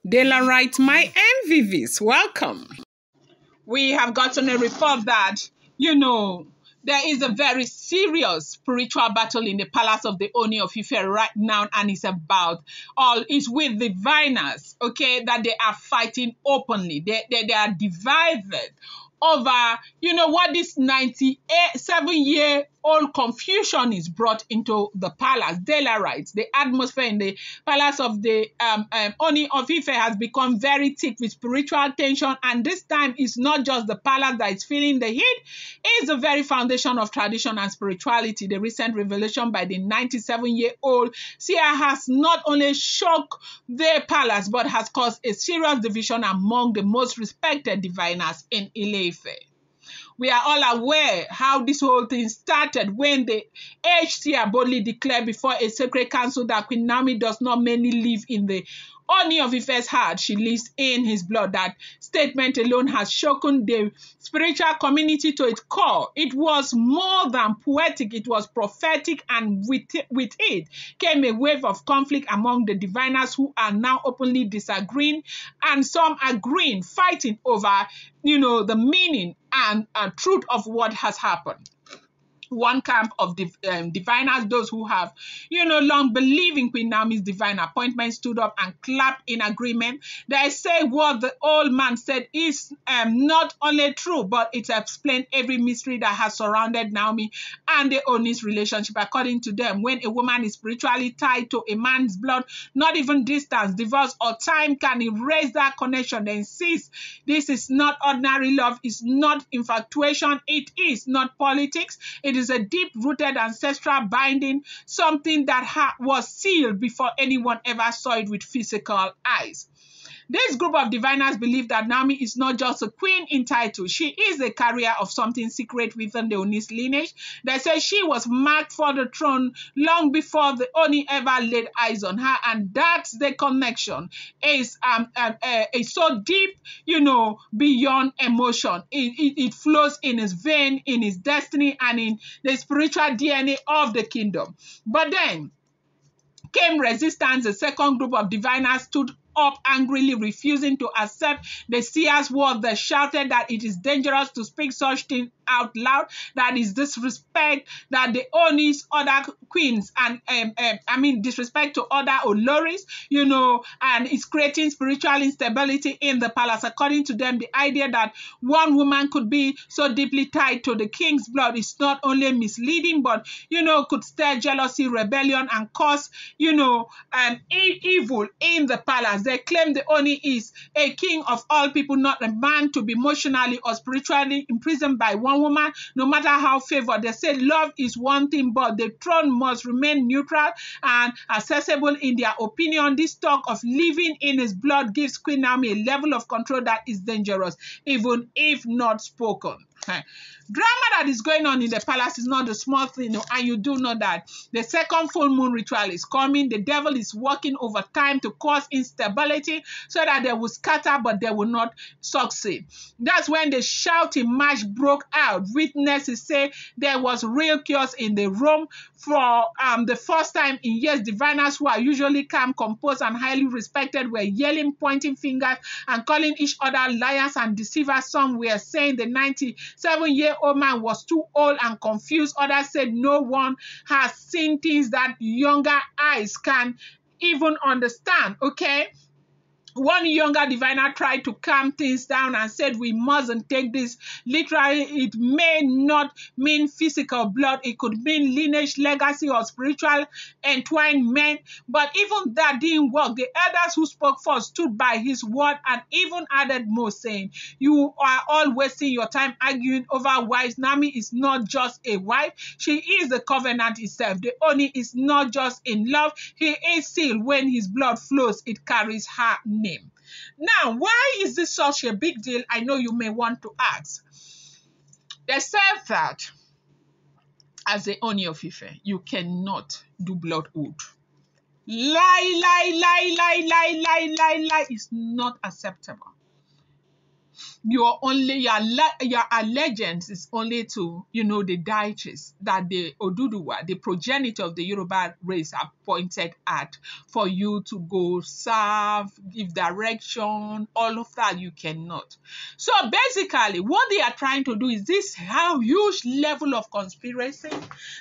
Dela writes, my MVVs, welcome. We have gotten a report that, there is a very serious spiritual battle in the palace of the Ooni of Ife right now, and it's with the diviners, okay, that they are fighting openly. They are divided over, what this 97-year-old confusion is brought into the palace. Dela writes, the atmosphere in the palace of the Ooni of Ife has become very thick with spiritual tension, and this time it's not just the palace that is feeling the heat, it's the very foundation of tradition and spirituality. The recent revelation by the 97-year-old Seer has not only shocked the palace, but has caused a serious division among the most respected diviners in Ile-Ife. We are all aware how this whole thing started when the Seer boldly declared before a sacred council that Queen Naomi does not mainly live in the Ooni of Ife's heart, she lives in his blood. That statement alone has shaken the spiritual community to its core. It was more than poetic, it was prophetic, and with it came a wave of conflict among the diviners who are now openly disagreeing, and some agreeing, fighting over, the meaning and truth of what has happened. One camp of diviners, those who have, long believed in Queen Naomi's divine appointment, stood up and clapped in agreement. They say what the old man said is not only true, but it explains every mystery that has surrounded Naomi and the Ooni's relationship. According to them, when a woman is spiritually tied to a man's blood, not even distance, divorce, or time can erase that connection. They insist this is not ordinary love, it's not infatuation, it is not politics, it is a deep-rooted ancestral binding, something that was sealed before anyone ever saw it with physical eyes. This group of diviners believe that Naomi is not just a queen in title. She is a carrier of something secret within the Ooni's lineage. They say she was marked for the throne long before the Ooni ever laid eyes on her, and that's the connection. Is so deep, beyond emotion. It flows in his vein, in his destiny, and in the spiritual DNA of the kingdom. But then came resistance. The second group of diviners stood up angrily, refusing to accept the seer's word. They shouted that it is dangerous to speak such things out loud, that is disrespect, that the Ooni's other queens and disrespect to other Oloris, and it's creating spiritual instability in the palace. According to them, the idea that one woman could be so deeply tied to the king's blood is not only misleading, but could stir jealousy, rebellion, and cause evil in the palace. They claim the Ooni is a king of all people, not a man to be emotionally or spiritually imprisoned by one woman, no matter how favored. They say love is one thing, but the throne must remain neutral and accessible in their opinion. This talk of living in his blood gives Queen Naomi a level of control that is dangerous, even if not spoken. Drama that is going on in the palace is not a small thing, and you do know that. The second full moon ritual is coming. The devil is working overtime to cause instability so that they will scatter, but they will not succeed. That's when the shouting match broke out. Witnesses say there was real chaos in the room. For the first time in years, diviners who are usually calm, composed, and highly respected were yelling, pointing fingers, and calling each other liars and deceivers. Some were saying the 97-year-old man was too old and confused. Others said no one has seen things that younger eyes can even understand, okay? One younger diviner tried to calm things down and said, we mustn't take this literally. It may not mean physical blood. It could mean lineage, legacy, or spiritual entwinement. But even that didn't work. The elders who spoke first stood by his word and even added more, saying, you are all wasting your time arguing over wives. Naomi is not just a wife. She is the covenant itself. The Ooni is not just in love. He is sealed. When his blood flows, it carries her name. Now, why is this such a big deal? I know you may want to ask. They said that as the Ooni of Ife, you cannot do blood oath. Lie is not acceptable. your allegiance is only to, the deities that the Oduduwa, the progenitor of the Yoruba race, have pointed at for you to go serve, give direction, all of that you cannot. So basically, what they are trying to do is this huge level of conspiracy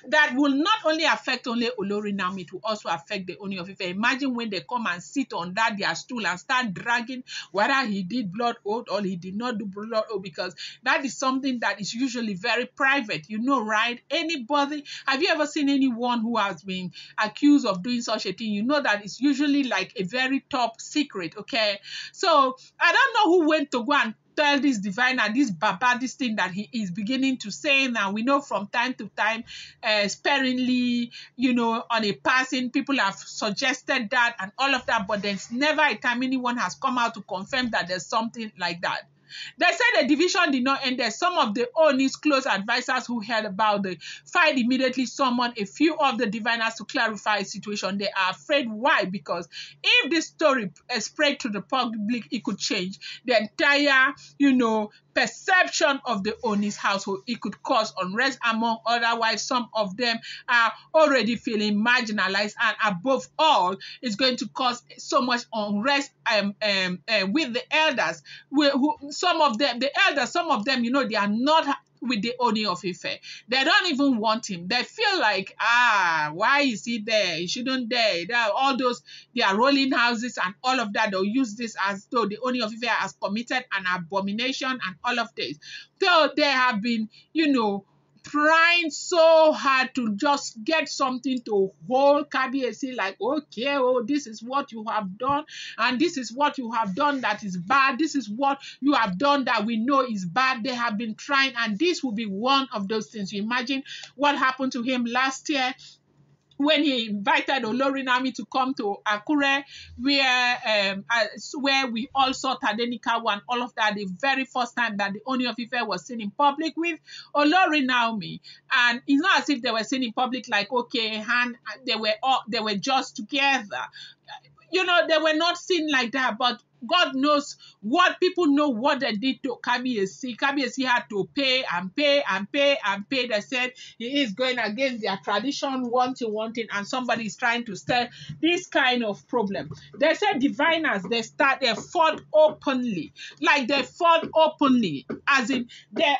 that will not only affect only Olori Naomi, it will also affect the Ooni of Ife. Imagine when they come and sit on their stool and start dragging whether he did blood oath or he did not do blood oath, because that is something that is usually very private, right? Anybody, have you ever seen anyone who has been accused of doing such a thing? You know that it's usually like a very top secret, okay? So I don't know who went to go and tell this diviner, this Baba, this thing that he is beginning to say now. We know from time to time, sparingly, on a passing, people have suggested that and all of that, but there's never a time anyone has come out to confirm that there's something like that. They said the division did not end there. Some of the Ooni's close advisors who heard about the fight immediately summoned a few of the diviners to clarify the situation. They are afraid. Why? Because if this story spread to the public, it could change the entire, perception of the Ooni's household. It could cause unrest among otherwise. Some of them are already feeling marginalized, and above all, it's going to cause so much unrest with the elders. Some of them, they are not with the Ooni of Ife. They don't even want him. They feel like, why is he there? He shouldn't there. All those, they are rolling houses and all of that. They'll use this as though the Ooni of Ife has committed an abomination and all of this. So they have been, trying so hard to just get something to hold Kabiyesi, like, okay, this is what you have done, and this is what you have done that is bad. This is what you have done that we know is bad. They have been trying, and this will be one of those things. You imagine what happened to him last year when he invited Olori Naomi to come to Akure, where we all saw Tadenika and all of that, the very first time that the Ooni of Ife was seen in public with Olori Naomi. And it's not as if they were seen in public like, okay, and they were just together. They were not seen like that, but God knows what people know what they did to Kabiyesi. Kabiyesi had to pay and pay and pay and pay. They said he is going against their tradition, wanting, and somebody is trying to start this kind of problem. They said diviners, they fought openly. Like they fought openly, as in they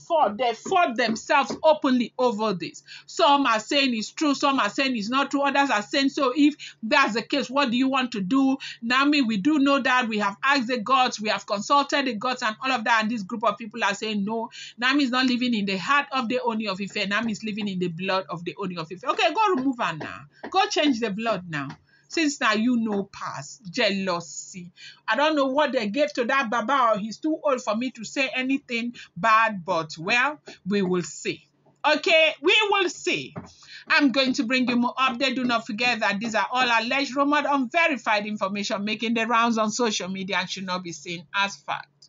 fought themselves openly over this. Some are saying it's true, some are saying it's not true, others are saying, so if that's the case, what do you want to do? Naomi, we do know that. We have asked the gods, we have consulted the gods and all of that, and this group of people are saying no, Naomi is not living in the heart of the Ooni of Ife. Naomi is living in the blood of the Ooni of Ife. Okay, go remove her now. Go change the blood now. Since now past jealousy. I don't know what they gave to that Baba, or he's too old for me to say anything bad, but well, we will see. Okay, we will see. I'm going to bring you more update. Do not forget that these are all alleged, rumored, unverified information making the rounds on social media and should not be seen as fact.